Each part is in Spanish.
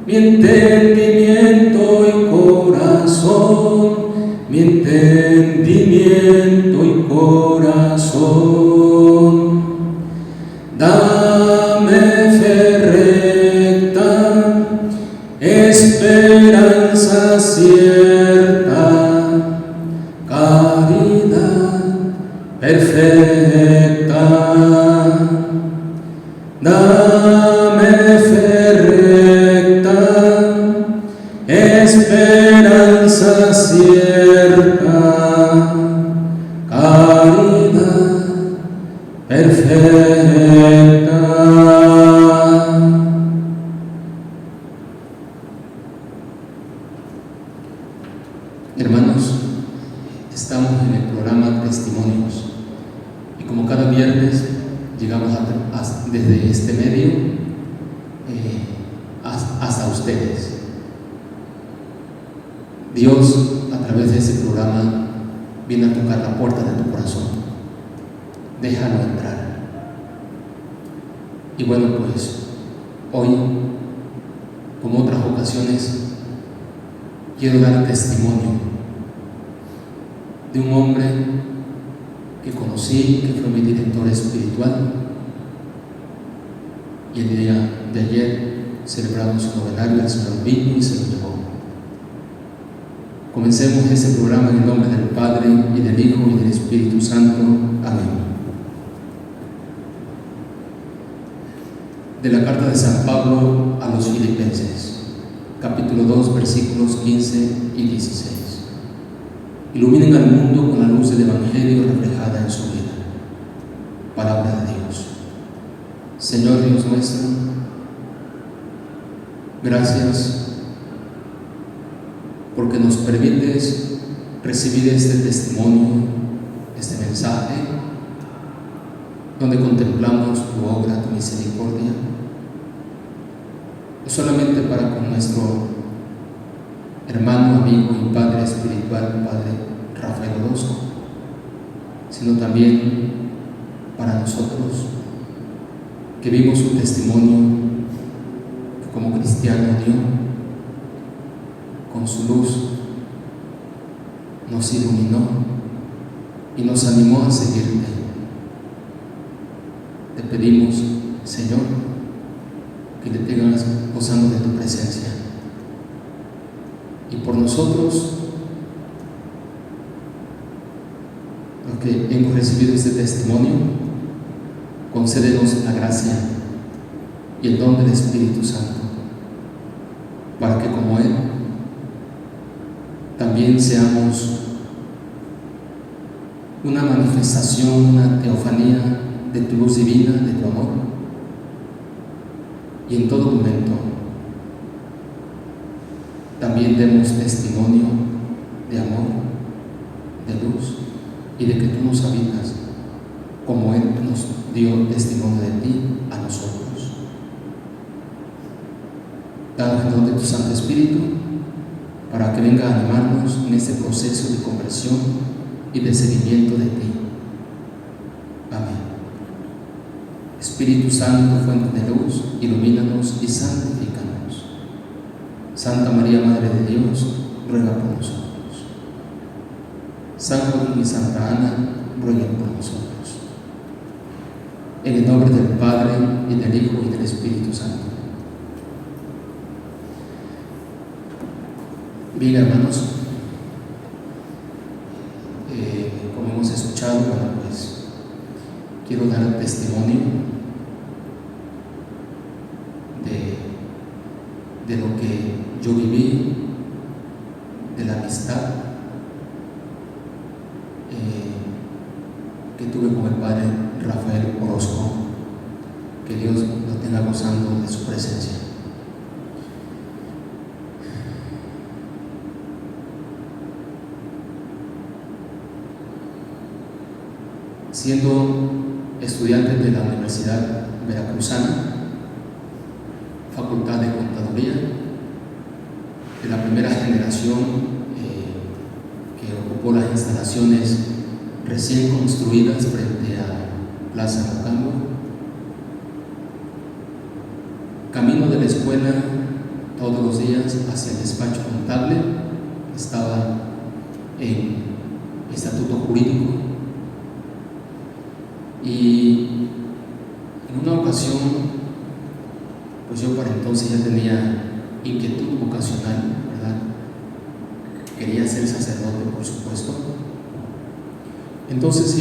mi entendimiento y corazón, mi entendimiento y corazón. Dame fe recta, esperanza cierta, caridad perfecta. Dame fe recta, esperanza cierta, caridad perfecta. Hermanos, estamos en el programa Testimonios y como cada viernes llegamos desde este medio hasta ustedes. Dios, a través de ese programa, viene a tocar la puerta de tu corazón. Déjalo entrar. Y bueno, pues hoy, como otras ocasiones, quiero dar testimonio de un hombre que conocí, que fue mi director espiritual, y el día de ayer celebramos su novenario, el Señor vino y se lo llevó. Comencemos este programa en el nombre del Padre, y del Hijo, y del Espíritu Santo. Amén. De la carta de San Pablo a los Filipenses, capítulo 2, versículos 15 y 16. Iluminen al mundo con la luz del Evangelio reflejada en su vida. Palabra de Dios. Señor Dios nuestro, gracias porque nos permites recibir este testimonio, este mensaje, donde contemplamos tu obra, tu misericordia, no solamente para con nuestro hermano, amigo y padre espiritual, Padre Rafael Orozco, sino también para nosotros que vimos su testimonio, que como cristiano dio, con su luz nos iluminó y nos animó a seguirte. Te pedimos, Señor, que te tengas gozando de tu presencia. Y por nosotros, los que hemos recibido este testimonio, concédenos la gracia y el don del Espíritu Santo, para que como Él, también seamos una manifestación, una teofanía de tu luz divina, de tu amor, y en todo momento también demos testimonio de amor, de luz, y de que tú nos habitas, como Él nos dio testimonio de ti a nosotros. Danos el don de tu Santo Espíritu, para que venga a animarnos en este proceso de conversión y de seguimiento de ti. Amén. Espíritu Santo, fuente de luz, ilumínanos y santifícanos. Santa María, Madre de Dios, ruega por nosotros. San Joaquín y Santa Ana, rueguen por nosotros. En el nombre del Padre, y del Hijo, y del Espíritu Santo. Bien, hermanos, como hemos escuchado, bueno, pues quiero dar testimonio de lo que yo viví, de la amistad que tuve con el Padre Rafael Orozco. Que Dios lo tenga gozando de su presencia. Siendo estudiante de la Universidad Veracruzana, Facultad de Contaduría, de la primera generación que ocupó las instalaciones recién construidas frente a Plaza Rocambo, camino de la escuela todos los días hacia el despacho contable, estaba en estatuto jurídico, y en una ocasión, pues yo para entonces ya tenía inquietud vocacional, ¿verdad? Quería ser sacerdote, por supuesto. Entonces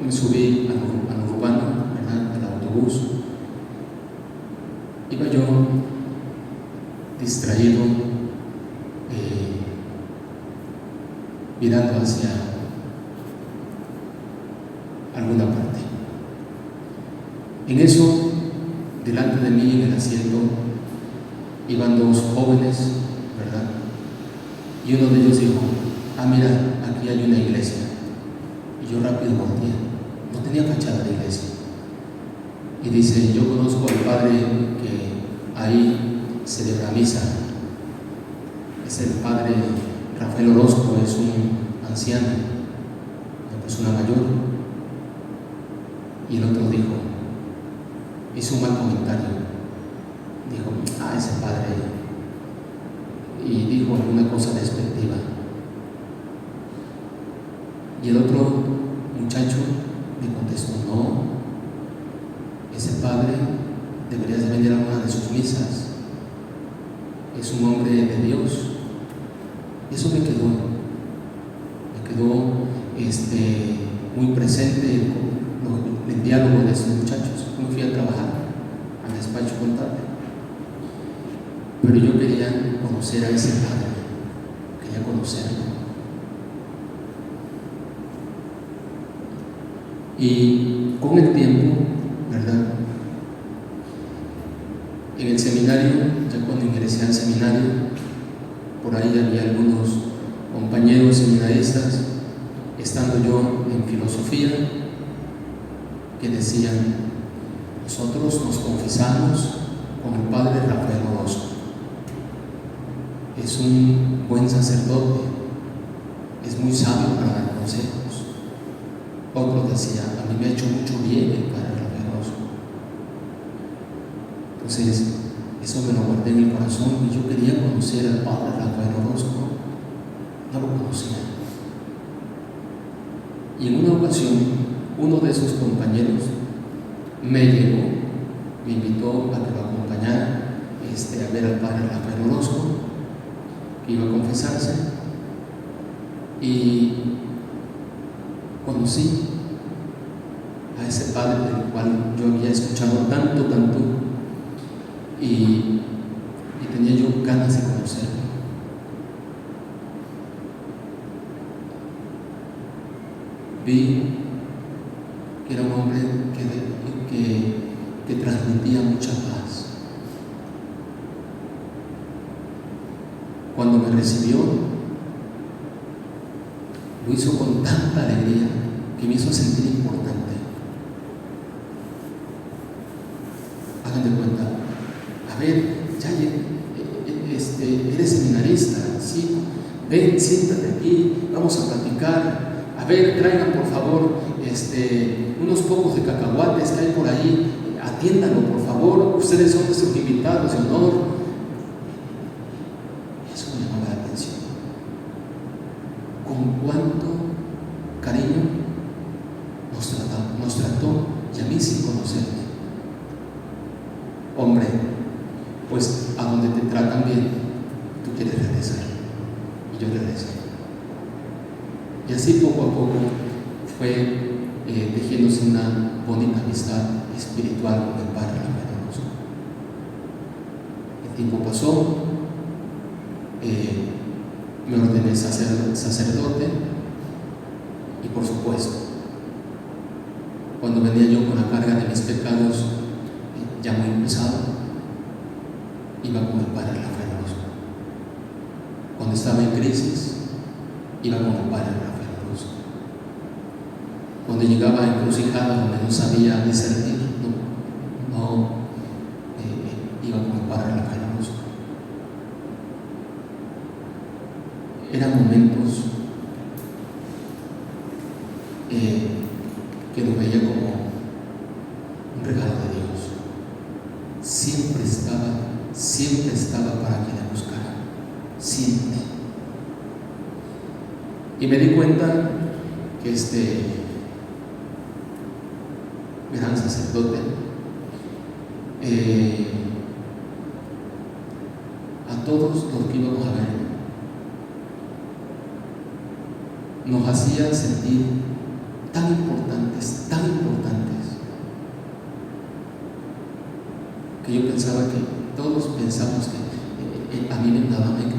me subí al urbano, ¿verdad? Al autobús. Iba yo distraído, mirando hacia alguna parte. En eso, delante de mí en el asiento, iban dos jóvenes, ¿verdad? Y uno de ellos dijo: ah, mira, aquí hay una iglesia. Y yo rápido volteé, no tenía fachada de iglesia. Y dice: yo conozco al padre que ahí celebra misa. Es el padre Rafael Orozco, es un anciano, una persona mayor. Y el otro dijo, hizo un mal comentario, dijo: ah, ese padre, y dijo alguna cosa despectiva. Y el otro muchacho me contestó: no, ese padre deberías de venir a una de sus misas, es un hombre de Dios. Y eso me quedó muy presente el diálogo de esos muchachos. Me fui a trabajar al despacho contable, pero yo quería conocer a ese padre, quería conocerlo. Y con el tiempo, ¿verdad? En el seminario, ya cuando ingresé al seminario, por ahí había algunos compañeros seminaristas, estando yo en filosofía, que decían: nosotros nos confesamos con el padre Rafael Orozco, es un buen sacerdote, es muy sabio para dar consejos. Otro decía: a mí me ha hecho mucho bien el padre Rafael Orozco. Entonces, eso me lo guardé en el corazón y yo quería conocer al padre Rafael Orozco. No lo conocía. Y en una ocasión, uno de sus compañeros me llevó, me invitó a que lo acompañara a ver al padre Rafael Orozco, que iba a confesarse, y conocí a ese padre del cual yo había escuchado tanto, y tenía yo ganas de conocerlo. Vi que era un hombre que transmitía mucha paz. Cuando me recibió, lo hizo con tanta alegría que me hizo sentir importante. Hagan de cuenta: a ver, ya eres seminarista, sí, ven, siéntate aquí, vamos a platicar. A ver, traigan por favor unos pocos de cacahuates que hay por ahí, atiéndanlo por favor, ustedes son nuestros invitados de honor. Eso me llamaba la atención. Con cuánto cariño nos trató, y a mí sin conocerme. Hombre, pues a donde te tratan bien, tú quieres regresar, y yo regresé. Y así poco a poco fue tejiéndose una bonita amistad espiritual con el padre Rafael Orozco. El tiempo pasó, me ordené sacerdote, y por supuesto, cuando venía yo con la carga de mis pecados ya muy pesado, iba con el padre Rafael Orozco. Cuando estaba en crisis, iba con el padre Rafael Orozco. Cuando llegaba a encrucijada donde no sabía discernir, iba con el padre Rafael Orozco. Eran momentos que lo veía como un regalo de Dios. Siempre estaba para siempre. Y me di cuenta que este gran sacerdote a todos los que íbamos a ver nos hacía sentir tan importantes, que yo pensaba que todos pensamos que a mí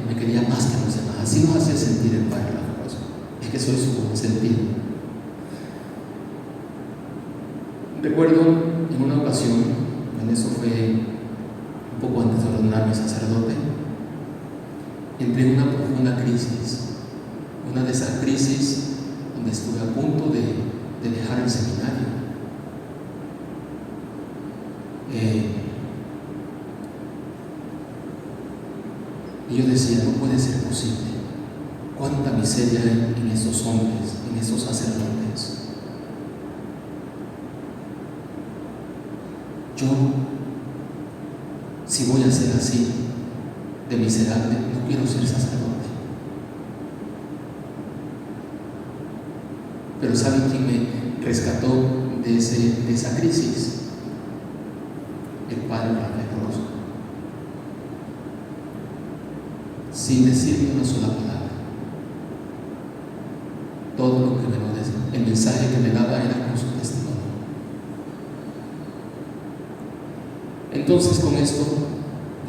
me quería más que a los demás. Así nos hacía sentir el Padre Lavaroso. Es que soy su sentido. Recuerdo en una ocasión, en eso fue un poco antes de ordenarme sacerdote, entré en una profunda crisis. Una de esas crisis donde estuve a punto de dejar el seminario. Y yo decía, no puede ser posible. Cuánta miseria hay en esos hombres, en esos sacerdotes. Yo, si voy a ser así, de miserable, no quiero ser sacerdote. Pero ¿saben quién me rescató de esa crisis? El Padre Rafael Orozco. Sin decirme una sola palabra. Todo lo que me lo decía, el mensaje que me daba era con su testimonio. Entonces, con esto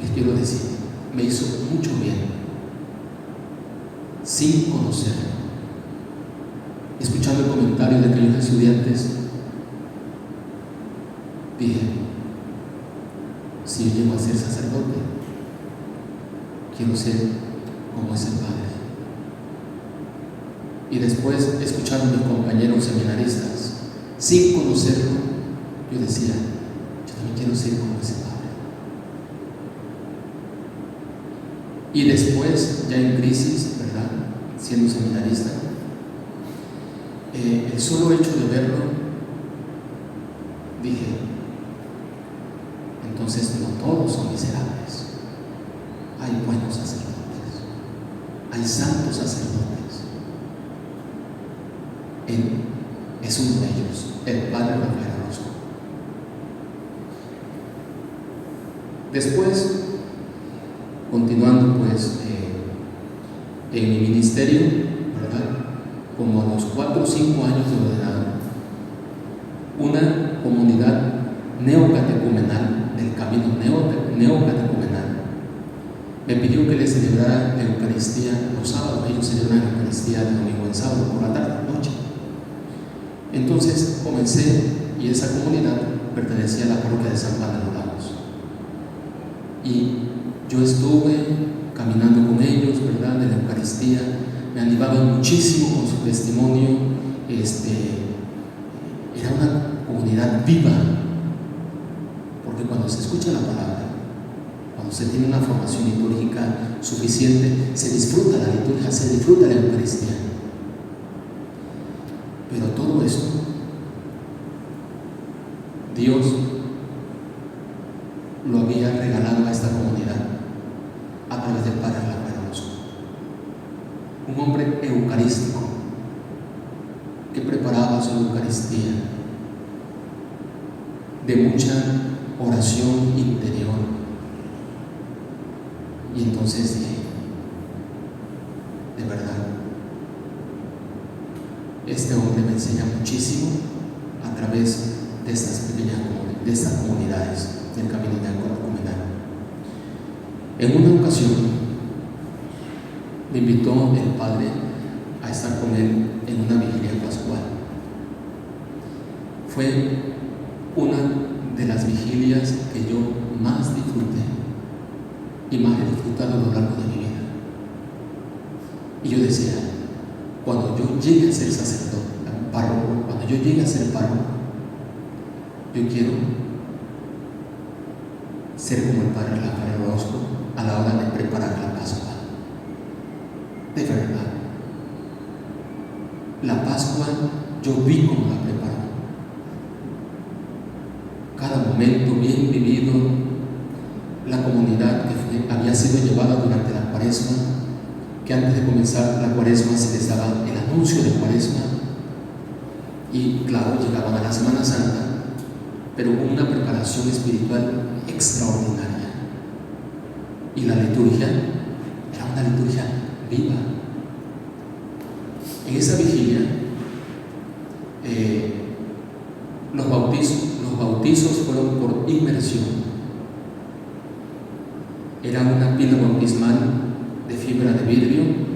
les quiero decir, me hizo mucho bien, sin conocerlo. Escuchando el comentario de aquellos estudiantes, dije, si yo llego a ser sacerdote, quiero ser como ese Padre. Y después, escuchando a mis compañeros seminaristas, sin conocerlo, yo decía, yo también quiero ser como ese Padre. Y después, ya en crisis, ¿verdad?, siendo seminarista, el solo hecho de verlo, dije, entonces no todos son miserables. Hay buenos sacerdotes, hay santos sacerdotes. Él es uno de ellos, el Padre Rafael Orozco. Después, continuando pues en mi ministerio, ¿verdad?, como a los 4 o 5 años de ordenado, una comunidad neocatecumenal, del camino neocatecumenal, me pidió que le celebrara la Eucaristía los sábados. Ellos celebran la Eucaristía de domingo en sábado, por la tarde, noche. Entonces comencé, y esa comunidad pertenecía a la parroquia de San Juan de los Lagos. Y yo estuve caminando con ellos, ¿verdad?, de la Eucaristía. Me animaban muchísimo con su testimonio. Era una comunidad viva, porque cuando se escucha la palabra, cuando se tiene una formación litúrgica suficiente, se disfruta la liturgia, se disfruta la Eucaristía. Pero todo esto, Dios lo había regalado a esta comunidad a través del Padre Rafael Orozco, un hombre eucarístico que preparaba su Eucaristía de mucha oración interior. Y entonces dije, de verdad, este hombre me enseña muchísimo a través de estas comunidades del camino de neocatecumenal. En una ocasión me invitó el Padre a estar con él en una vigilia pascual. Fue una de las vigilias que yo más disfruté y más he disfrutado a lo largo de mi vida. Y yo decía, cuando yo llegue a ser sacerdote, párroco, cuando yo llegue a ser párroco, yo quiero ser como el Padre Rafael Orozco a la hora de preparar la Pascua. De verdad, la Pascua yo vi cómo la preparó. Cada momento bien vivido, la comunidad que había sido llevada durante la Cuaresma que antes de comenzar la Cuaresma se les daba el anuncio de Cuaresma y claro, llegaban a la Semana Santa, pero con una preparación espiritual extraordinaria. Y la liturgia era una liturgia viva. En esa vigilia, los bautizos fueron por inmersión. Era una pila bautismal de fibra de vidrio,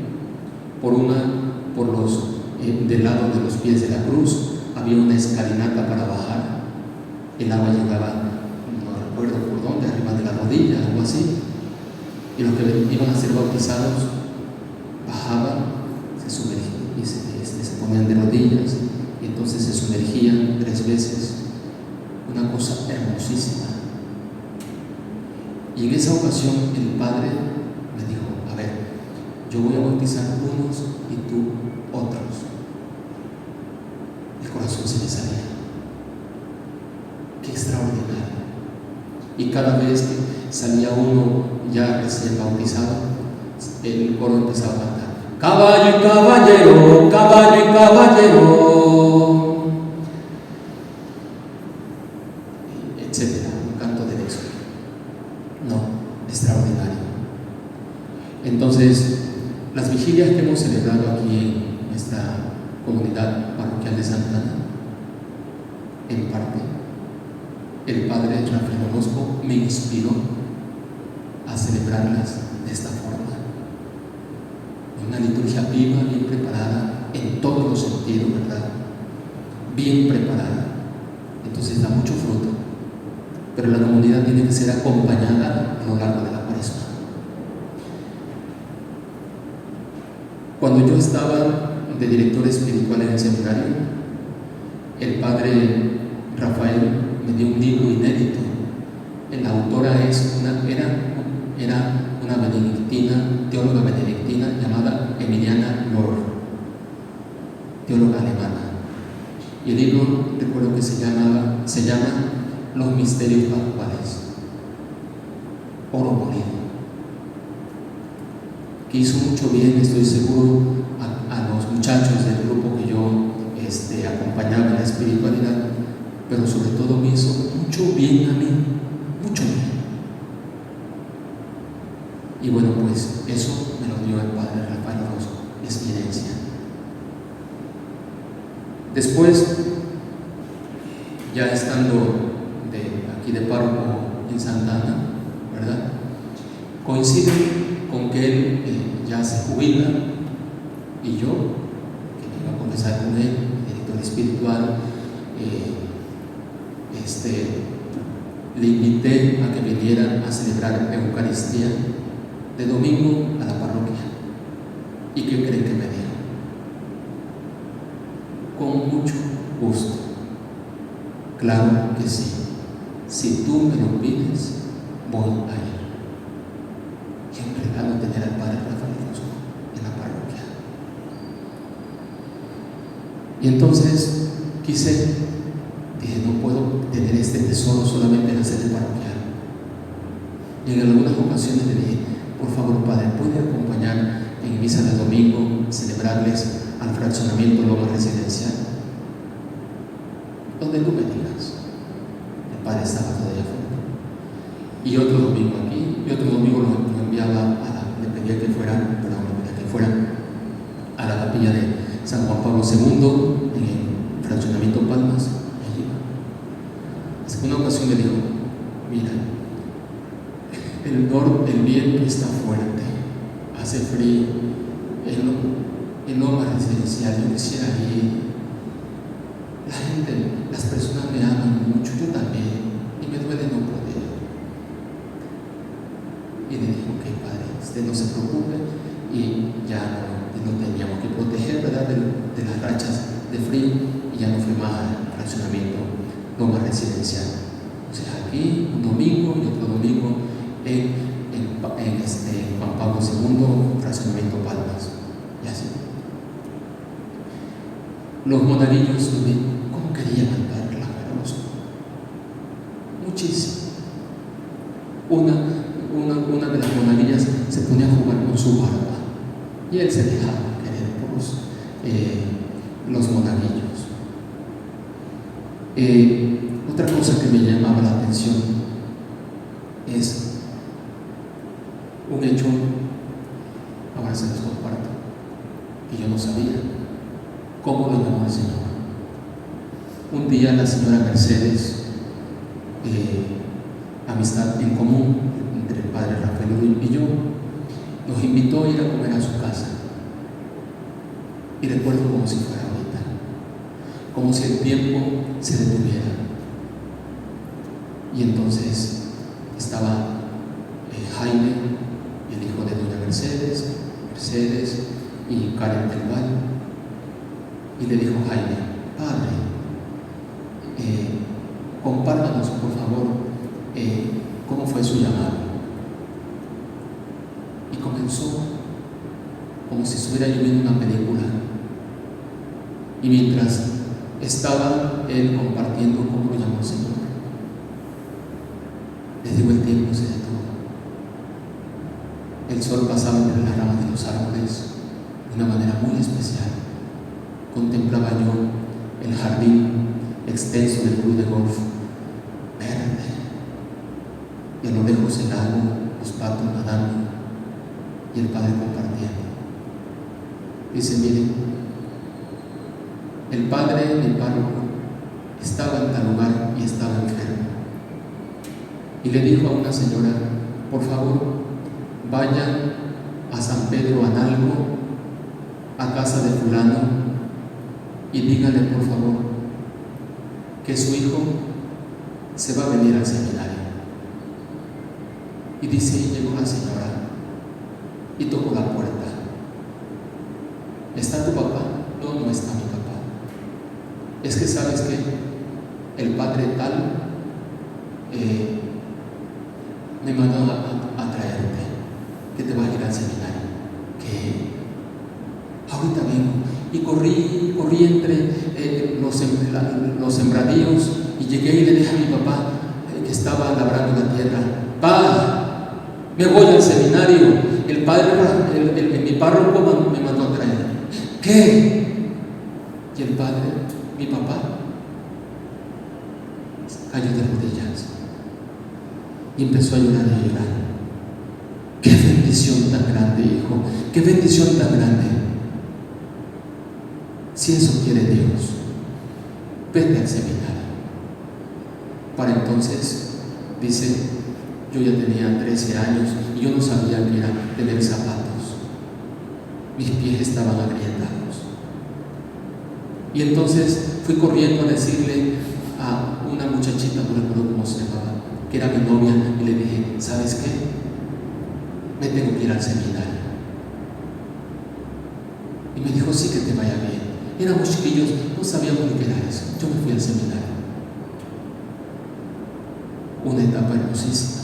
del lado de los pies de la cruz había una escalinata para bajar. El agua llegaba, no recuerdo por dónde, arriba de la rodilla, algo así. Y los que iban a ser bautizados bajaban, se sumergían y se ponían de rodillas, y entonces se sumergían 3 veces. Una cosa hermosísima. Y en esa ocasión el Padre me dijo: a ver, yo voy a bautizar unos y tú otros. El corazón se me salía. Qué extraordinario. Y cada vez que salía uno ya recién bautizado, el coro empezaba a cantar: caballo y caballero, caballo y caballero, etcétera, un canto de eso. No, extraordinario. Entonces, las vigilias que hemos celebrado aquí en esta comunidad parroquial de Santa Ana, en parte, el Padre Rafael Orozco me inspiró a celebrarlas de esta forma. Una liturgia viva, bien preparada, en todos los sentidos, ¿verdad? Bien preparada. Entonces da mucho fruto. Pero la comunidad tiene que ser acompañada a lo largo de la Cuaresma. Cuando yo estaba de director espiritual en el seminario, el Padre Rafael me dio un libro inédito. La autora era una benedictina, teóloga benedictina llamada Emiliana Lord, teóloga alemana. Y el libro, recuerdo que se llama Los misterios pascuales, oro molido, que hizo mucho bien, estoy seguro, a los muchachos del grupo que yo acompañaba en la espiritualidad, pero sobre todo me hizo mucho bien a mí, mucho bien. Y bueno, pues eso me lo dio el Padre Rafael Orozco, es mi herencia. Después, ya estando aquí de párroco en Santa Ana, ¿verdad?, coincide con que él ya se jubila, y yo, que me iba a conversar con él, director espiritual, le invité a que viniera a celebrar la Eucaristía de domingo a la parroquia. ¿Y qué creen que me dijo? Con mucho gusto. Claro que sí. Si tú me lo pides, voy a ir. Qué un regalo tener al Padre Rafael Orozco en la parroquia. Y entonces dije, no puedo tener este tesoro solamente en la sede parroquial. Y en algunas ocasiones le dije: por favor, Padre, ¿puede acompañar en misa de domingo, celebrarles al fraccionamiento Loma Residencial? Donde tú me digas. El Padre estaba todavía fuera. Y otro domingo aquí, y otro domingo lo enviaba le pedía que fuera a la capilla de San Juan Pablo II, en el fraccionamiento Palmas. Así que una ocasión me dijo: mira, el viento está fuerte, hace frío, en Loma Residencial yo quisiera ir. La gente, las personas me aman mucho, yo también, y me duele no poder. Y le dijo: ok, Padre, usted no se preocupe, y ya no teníamos que proteger, ¿verdad?, de las rachas de frío, y ya no fui más al fraccionamiento Loma Residencial. O sea, aquí un domingo y otro domingo en Juan Pablo II, fraccionamiento Palmas, y así. Los monaguillos, ¿cómo querían al Padre Rafael Orozco? Muchísimo. Una de las monaguillas se ponía a jugar con su barba, y él se dejaba querer por los monaguillos. Otra cosa que me llamaba la atención es un hecho, ahora se los comparto, que yo no sabía cómo lo llamó el Señor. Un día la señora Mercedes, amistad en común entre el padre Rafael y yo, nos invitó a ir a comer a su casa. Y recuerdo como si fuera ahorita, como si el tiempo se detuviera. Y entonces estaba Jaime, el hijo de doña Mercedes y Karen del Valle. Y le dijo Jaime: Padre, compártanos por favor cómo fue su llamado. Y comenzó como si estuviera yo viendo una película. Y mientras estaba él compartiendo cómo lo llamó el Señor, les digo, el tiempo se detuvo. El sol pasaba entre las ramas de los árboles de una manera muy especial. Contemplaba yo el jardín extenso del club de golf, verde, y a lo lejos el lago, los patos nadando y el Padre compartiendo. Dice: miren, el padre del párroco estaba en tal lugar y estaba enfermo, y le dijo a una señora: por favor, vayan a San Pedro Analco, a casa de fulano, y díganle por favor que su hijo se va a venir al seminario. Y dice, y llegó la señora y tocó la puerta. ¿Está tu papá? No, no está mi papá. Es que sabes que el padre tal me mandó a traerte, que te va a ir al seminario. ¿Qué? Ahorita vengo. Y corrí entre los sembradíos y llegué y le dije a mi papá que estaba labrando la tierra: Pa, me voy al seminario. El padre, mi párroco me mandó a traer. ¿Qué? Y el padre, mi papá, cayó de rodillas y empezó a llorar y a llorar. ¡Qué bendición tan grande, hijo! ¡Qué bendición tan grande! Si eso quiere Dios, vete al seminario. Para entonces, dice, yo ya tenía 13 años y yo no sabía que era tener zapatos. Mis pies estaban agrietados. Y entonces fui corriendo a decirle a una muchachita, no recuerdo cómo se llamaba, que era mi novia, y le dije: ¿sabes qué? Me tengo que ir al seminario. Y me dijo: sí, que te vaya bien. Éramos chiquillos, no sabíamos lo que era eso. Yo me fui al seminario. Una etapa hermosísima,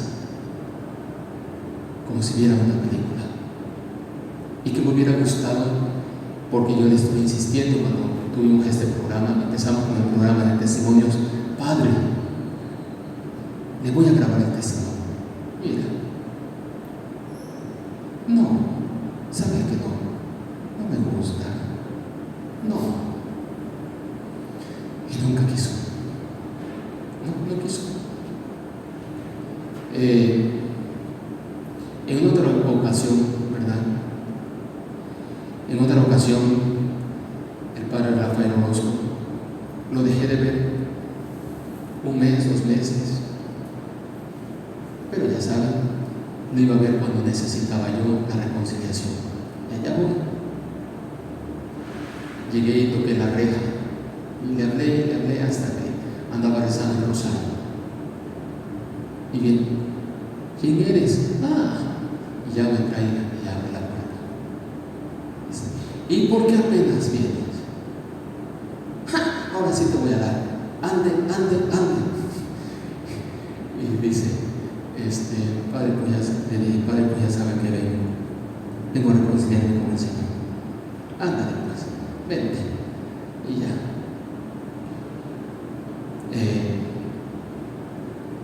como si viera una película, y que me hubiera gustado, porque yo le estoy insistiendo cuando tuvimos este programa, empezamos con el programa de testimonios: Padre, le voy a grabar el testimonio. Mira, no, ¿sabe que no me gusta? No. Y nunca quiso. No quiso. En otra ocasión, ¿verdad? En otra ocasión, el padre Rafael Orozco lo dejé de ver 1 mes, 2 meses. Pero ya saben, lo iba a ver cuando necesitaba yo la reconciliación. Y allá voy. Llegué y toqué la reja y le hablé hasta que andaba rezando el rosario. Y bien, ¿quién eres? Y ya me trae y abre la puerta. Dice: ¿y por qué apenas vienes? Ahora sí te voy a dar. Ande. Y dice: padre, pues ya sabe que vengo a reconciliarme con el Señor. Ándale pues, vente. Y ya.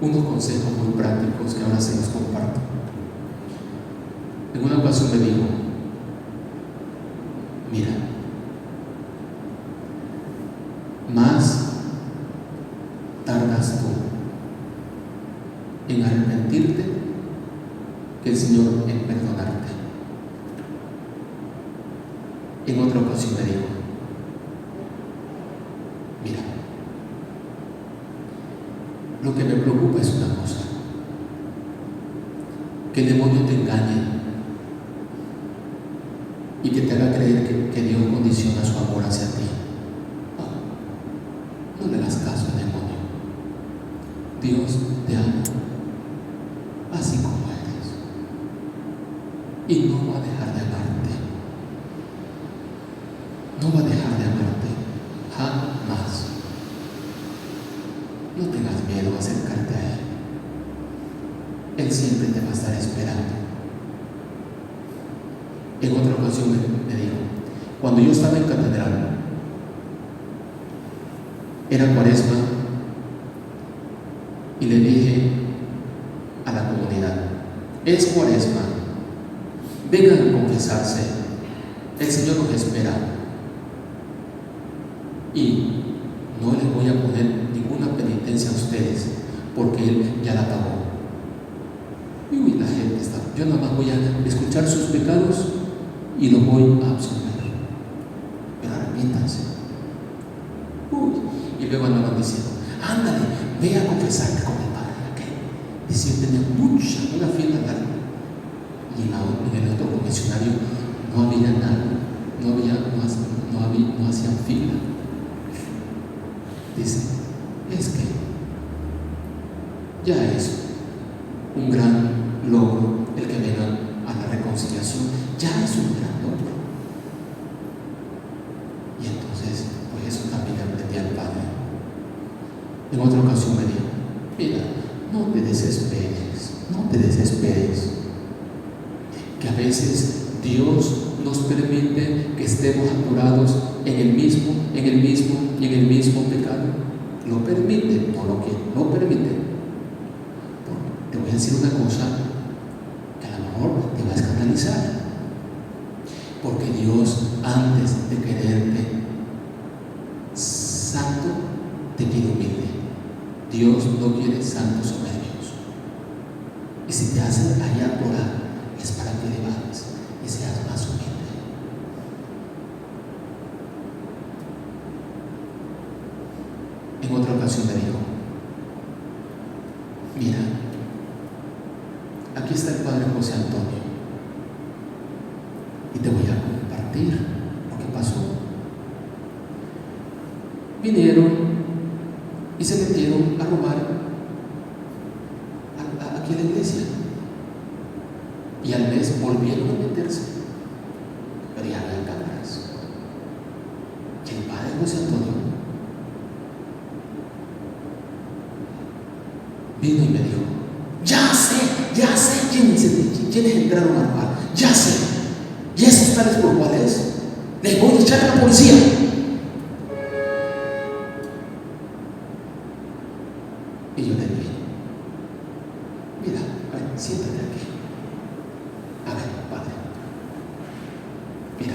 Unos consejos muy prácticos que ahora se los comparto. En una ocasión me dijo: que el Señor en perdonarte. En otra ocasión me dijo: mira, lo que me preocupa es una cosa, que el demonio te engañe y que te haga creer que Dios condiciona su amor hacia ti. No le hagas caso al demonio. Dios te ama así como eres y no va a dejar de amarte. No va a dejar de amarte jamás. No tengas miedo a acercarte a Él. Él siempre te va a estar esperando. En otra ocasión me dijo, cuando yo estaba en catedral, era Cuaresma, y le dije a la comunidad: es Cuaresma, vengan a confesarse, el Señor los espera, y no les voy a poner ninguna penitencia a ustedes, porque Él ya la pagó. Y la gente está, yo nada más voy a escuchar sus pecados y los voy a absolver, pero arrepiéntanse. Y luego andaban diciendo: ándale, ve a confesarte con el Padre. Dice, yo tenía una fila larga, y en el otro confesionario no había nada, no hacían fila. Dice, es que ya es un gran logro el que vengan a la reconciliación, ya es un gran logro. Y entonces, pues eso también aprendí al Padre. En otra ocasión me dijo: mira, no te desesperes, que a veces Dios nos permite que estemos atorados en el mismo pecado. Lo permite, no lo quiere, lo permite. Te voy a decir una cosa que a lo mejor te va a escandalizar, porque Dios, antes de quererte santo, te quiere humilde. Dios no quiere santos soberbios. Y si te hacen allá atorar, es para que le bajes y seas más humilde. En otra ocasión me dijo: mira, aquí está el Padre José Antonio, y te voy a compartir lo que pasó. Vinieron y se metieron a robar aquí a la iglesia, y al mes volvieron a meterse, pero ya había cámaras. Y el Padre José Antonio vino y me dijo: ya sé quiénes entraron a robar, ya sé, y esos tales por cuáles les voy a echar a la policía. Y yo le dije: mira, a ver, siéntate aquí. A ver, Padre, mira,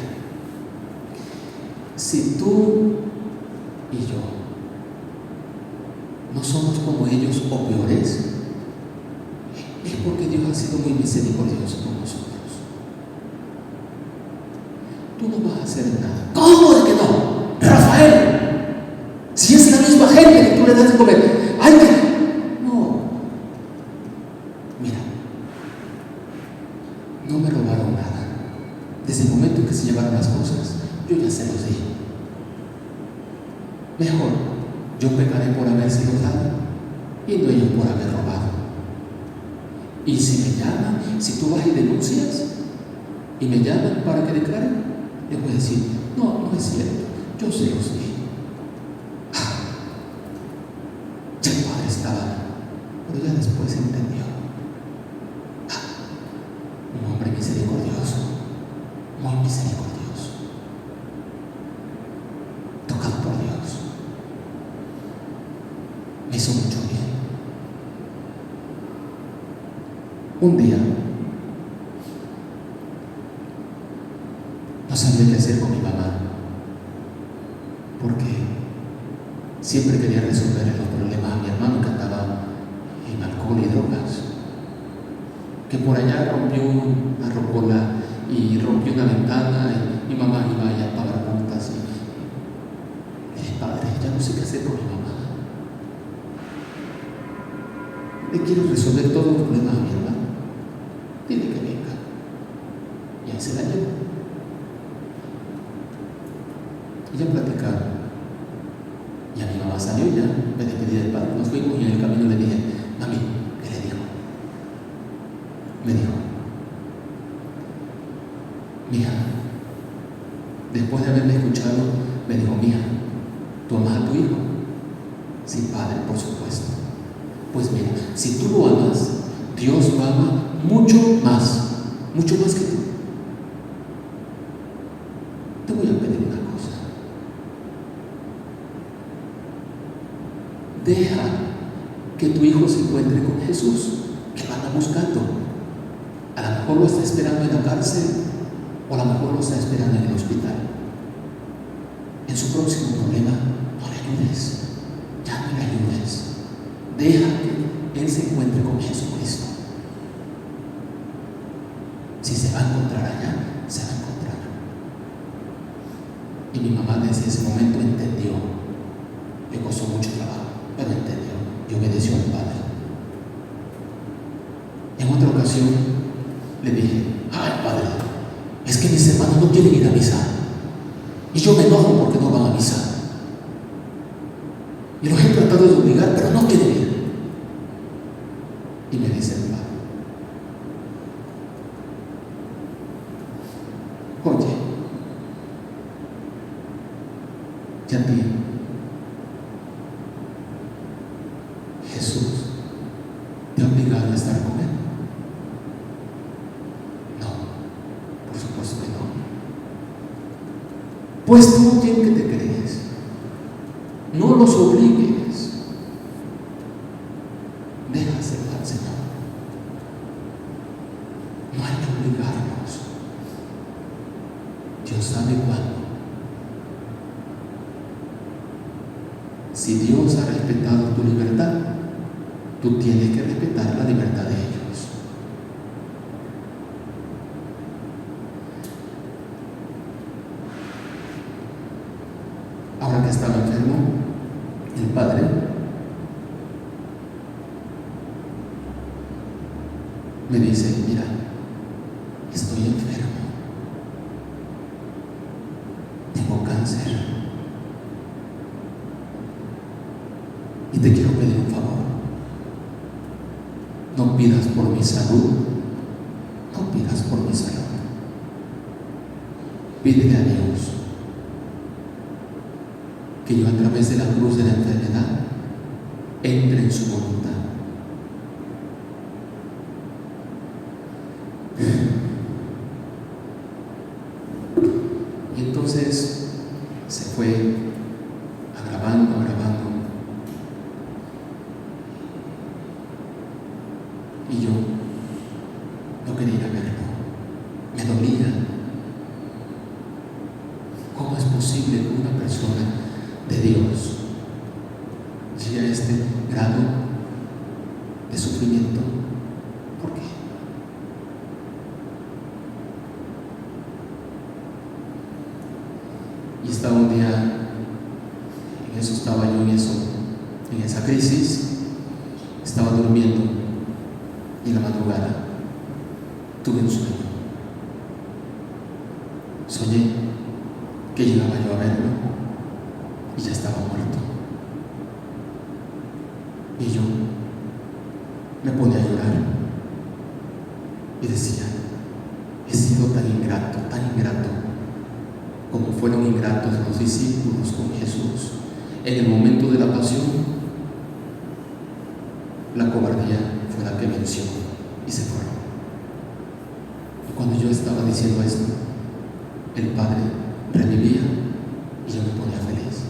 si tú y yo no somos como ellos o peores, es porque Dios ha sido muy misericordioso con nosotros. Tú no vas a hacer nada. ¿Cómo de que no? Rafael, si es la misma gente que tú le das de comer, ¡ay, que! No. Mira, no me robaron nada. Desde el momento en que se llevaron las cosas, yo ya se los di. Mejor, yo pecaré por haber sido dado y no ellos por haber robado. Y si me llaman, si tú vas y denuncias y me llaman para que declare, les voy a decir: no es cierto, yo se los di. Ya el Padre estaba, pero ya después entendió. Un hombre misericordioso, muy misericordioso, tocado por Dios. Me hizo mucho bien. Un día no sabía qué hacer con mi mamá, porque siempre quería resolver los problemas a mi hermano, que andaba en alcohol y drogas. que por allá rompió una rocola y rompió una ventana y mi mamá iba allá a pagar multas y dije, padre, ya no sé qué hacer con mi mamá. Le quiero resolver todos los problemas a mi hermano. Dile que venga. Y ahí se la llevo. Y ya platicaron. Y a mi mamá salió ya, me despedí del padre. Nos fuimos y en el camino le dije, mami, ¿qué le dijo? Me dijo, mija, después de haberme escuchado, me dijo, mija, ¿tú amas a tu hijo? Sí, padre, por supuesto. Pues mira, si tú lo amas, Dios lo ama mucho más que tú. Te voy a pedir una cosa. Deja que tu hijo se encuentre con Jesús, que lo anda buscando. A lo mejor lo está esperando en la cárcel, o a lo mejor lo está esperando en el hospital. En su próximo problema, no le ayudes. Ya no le ayudes. Deja que él se encuentre con Jesucristo. Si se va a encontrar allá, se va a encontrar. Y mi mamá desde ese momento entendió. Le costó mucho trabajo, pero entendió y obedeció al Padre. En otra ocasión le dije, ay Padre, es que mis hermanos no quieren ir a misa y yo me enojo porque no van a misa y los he tratado de obligar, pero no quieren ir. Y me dice el Padre, oye, ya ti Jesús te ha obligado a estar con él. No, por supuesto que no. Pues tú, ¿quién que te crees? No los obligues. Déjaselo al Señor. No hay que obligarnos. Dios sabe cuándo. Si Dios ha respetado tu libertad, tú tienes que respetar la libertad de ellos. Ahora que estaba enfermo, el padre me dice, mira, estoy enfermo, tengo cáncer y te quiero pedir un favor. No pidas por mi salud, no pidas por mi salud. Pídele a Dios que yo a través de la cruz de la enfermedad entre en su voluntad. Y entonces se fue agravando. Y yo no quería ir a verlo. Me dolía. ¿Cómo es posible que una persona de Dios llegue a este grado de sufrimiento? ¿Por qué? Y estaba un día, estaba yo en esa crisis, estaba durmiendo y en la madrugada tuve un sueño. Soñé que llegaba yo a verlo y ya estaba muerto. Y yo me ponía a llorar y decía, he sido tan ingrato, como fueron ingratos los discípulos con Jesús. En el momento de la pasión, la cobardía fue la que venció y se fueron. Y cuando yo estaba diciendo esto, el Padre revivía y yo me ponía feliz.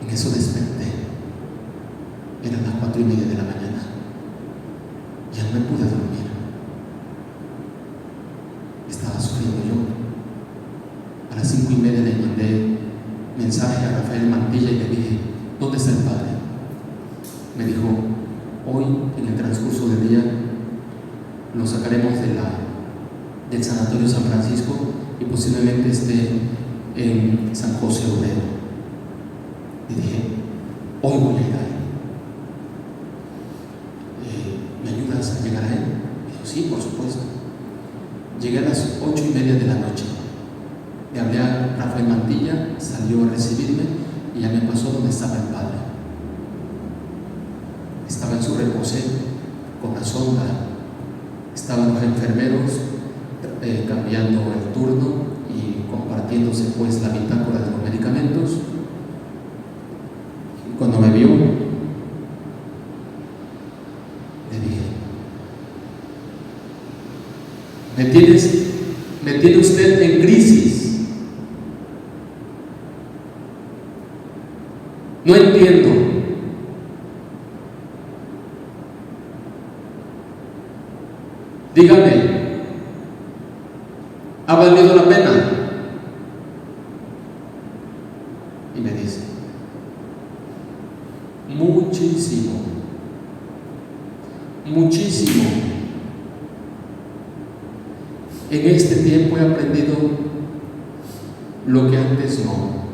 En eso desperté. Eran las 4:30 de la mañana. Ya no me pude dormir. Estaba sufriendo yo. A las 5:30 le mandé mensaje a Rafael Mantilla y le dije, ¿dónde está el Padre? Me dijo, hoy en el transcurso del día lo sacaré sacaremos del Sanatorio San Francisco y posiblemente esté en San José Obrero. Y dije, hoy voy a ir a él. ¿Me ayudas a llegar a él? Y dijo, sí, por supuesto. Llegué a las 8:30 de la noche. Le hablé a Rafael Mantilla, salió a recibirme y ya me pasó donde estaba el padre. Estaba en su reposo con la sonda. Estaban los enfermeros cambiando el turno y compartiéndose pues la bitácora de los medicamentos. Y cuando me vio, le dije, me tiene usted en crisis. No entiendo. Dígame, ¿ha valido la pena? Y me dice, muchísimo, muchísimo. En este tiempo he aprendido lo que antes no.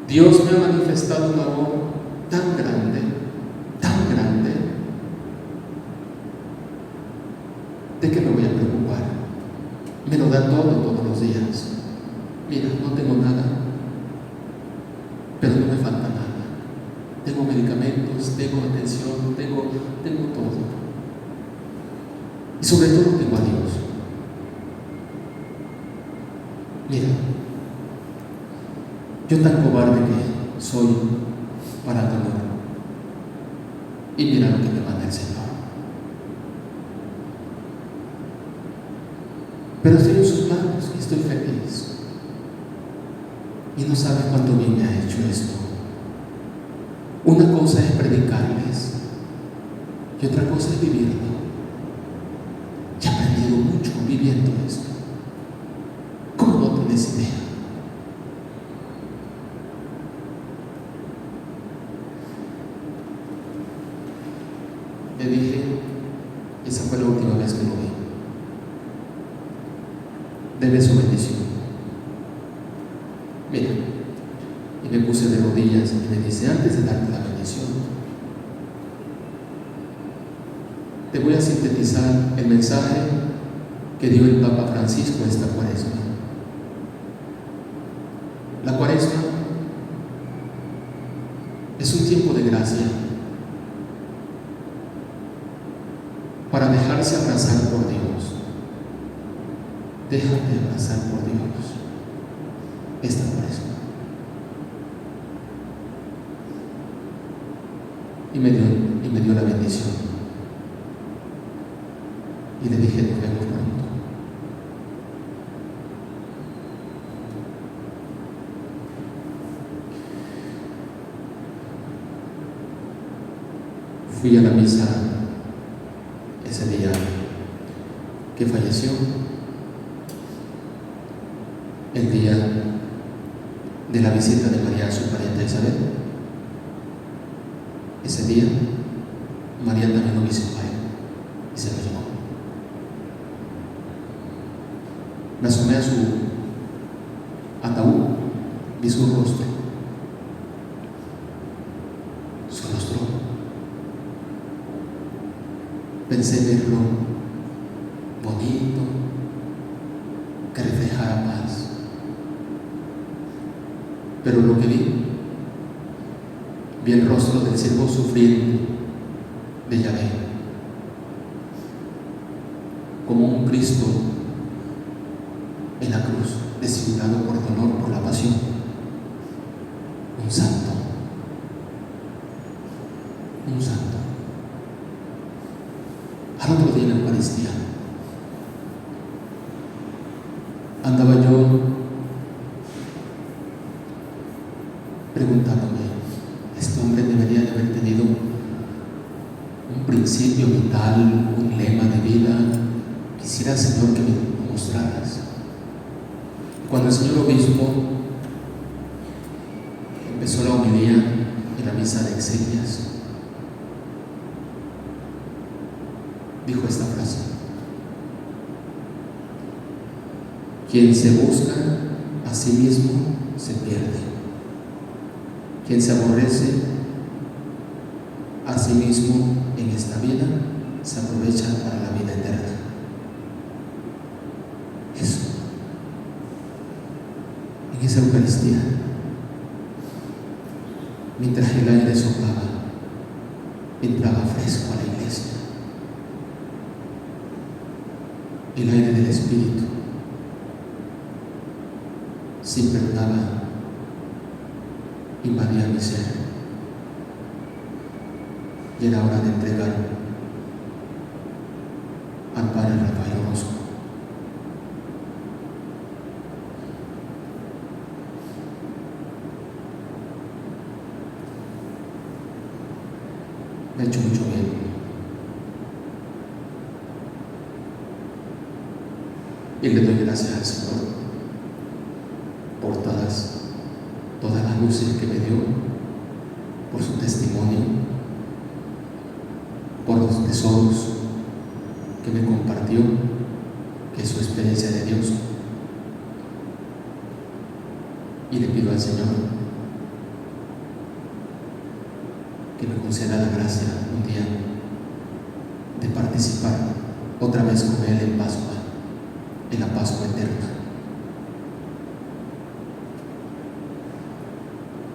Dios me ha manifestado un amor tan grande, ¿de qué me voy a preocupar? Me lo da todo todos los días. Mira, no tengo nada, pero no me falta nada. Tengo medicamentos, tengo atención, tengo todo. Y sobre todo tengo a Dios. Mira, yo tan cobarde que soy para tu amor. Y mira lo que me manda el Señor. Pero estoy en sus manos y estoy feliz. Y no sabes cuánto bien me ha hecho esto. Una cosa es predicarles y otra cosa es vivirlo. Y he aprendido mucho viviendo esto. ¿Cómo no tienes idea? Le dije, esa fue la última vez que lo vi. Debe su bendición. Mira, y me puse de rodillas y me dice, antes de darte la bendición, te voy a sintetizar el mensaje que dio el Papa Francisco esta Cuaresma. La Cuaresma es un tiempo de gracia para dejarse abrazar por Dios. Déjate abrazar por Dios esta Cuaresma. Y me dio la bendición. Y le dije, nos vemos pronto. Fui a la misa ese día que falleció, el día de la visita de María a su parienta Isabel. Ese día María también lo visitó a él y se lo llevó. Me asomé a su ataúd, vi su rostro, pensé verlo bonito, que reflejara paz, pero lo que vi el rostro del siervo sufriente de Yahvé, como un Cristo en la cruz, desfigurado por dolor, por la pasión, un santo, un santo. Al otro día en la Eucaristía andaba yo preguntándome, este hombre debería de haber tenido un principio vital, un lema de vida. Quisiera, Señor, que me lo mostraras. Cuando el señor obispo empezó la homilía en la misa de exequias, Quien se busca a sí mismo se pierde. Quien se aborrece a sí mismo en esta vida se aprovecha para la vida eterna. Eso. En esa Eucaristía, mientras el aire soplaba, entraba fresco a la iglesia. El aire del Espíritu se impregnaba, invadía mi ser. Y era hora de entregar al Padre Rafael Orozco. Me ha hecho mucho bien. Y le doy gracias al Señor por todas las luces que me dio, por su testimonio, por los tesoros que me compartió, que es su experiencia de Dios. Y le pido al Señor que me conceda la gracia un día de participar otra vez con Él en Pascua, en la Pascua eterna.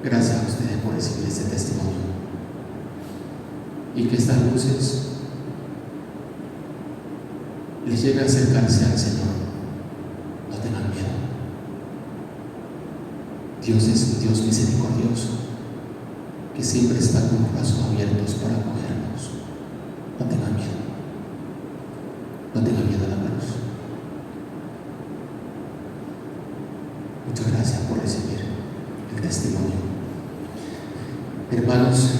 Gracias a ustedes por recibir este testimonio. Y que estas luces les lleve a acercarse al Señor. No tengan miedo. Dios es un Dios misericordioso, que siempre está con los brazos abiertos para acogernos. No tengan miedo. No tengan miedo a la cruz. Muchas gracias por recibir el testimonio. Hermanos,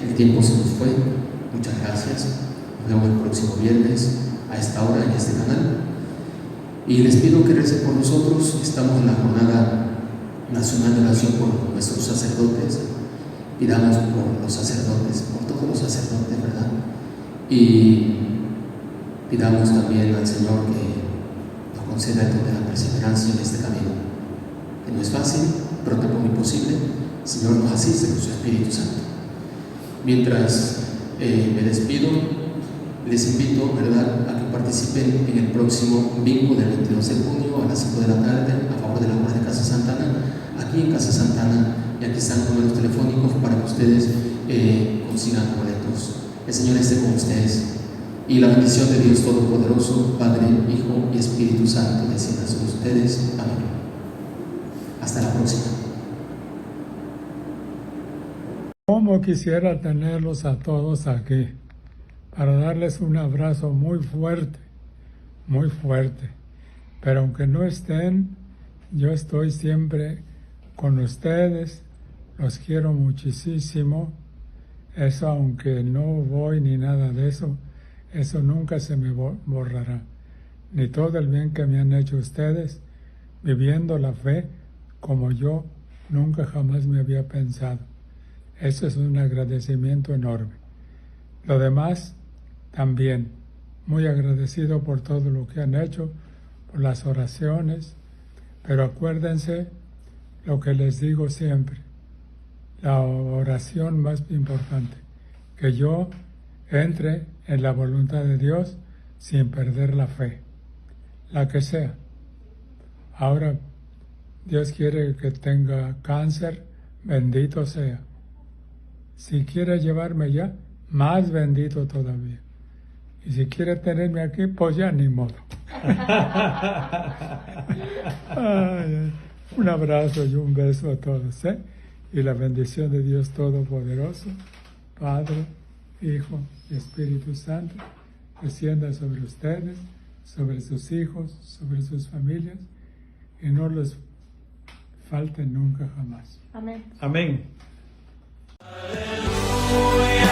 el tiempo se nos fue. Muchas gracias. Nos vemos el próximo viernes a esta hora en este canal. Y les pido que recen por nosotros. Estamos en la jornada nacional de oración por nuestros sacerdotes. Pidamos por los sacerdotes, por todos los sacerdotes, ¿verdad? Y pidamos también al Señor que nos conceda el don de la perseverancia en este camino, que no es fácil, pero tampoco imposible. El Señor nos asiste con su Espíritu Santo. Mientras me despido, les invito, ¿verdad?, a que participen en el próximo bingo del 22 de junio a las 5 de la tarde a favor de la obra de Casa Santana, aquí en Casa Santana. Y aquí están los números telefónicos para que ustedes consigan boletos. El Señor esté con ustedes. Y la bendición de Dios Todopoderoso, Padre, Hijo y Espíritu Santo, descienda sobre ustedes. Amén. Hasta la próxima. Como quisiera tenerlos a todos aquí para darles un abrazo muy fuerte, pero aunque no estén, yo estoy siempre con ustedes, los quiero muchísimo. Eso, aunque no voy ni nada de eso, eso nunca se me borrará. Ni todo el bien que me han hecho ustedes, viviendo la fe como yo nunca jamás me había pensado. Eso es un agradecimiento enorme. Lo demás, también, muy agradecido por todo lo que han hecho, por las oraciones, pero acuérdense lo que les digo siempre, la oración más importante, que yo entre en la voluntad de Dios sin perder la fe, la que sea. Ahora, Dios quiere que tenga cáncer, bendito sea. Si quiere llevarme ya, más bendito todavía. Y si quiere tenerme aquí, pues ya ni modo. Ay, un abrazo y un beso a todos, ¿eh? Y la bendición de Dios Todopoderoso, Padre, Hijo y Espíritu Santo, descienda sobre ustedes, sobre sus hijos, sobre sus familias, y no les falte nunca jamás. Amén. Amén. Aleluya.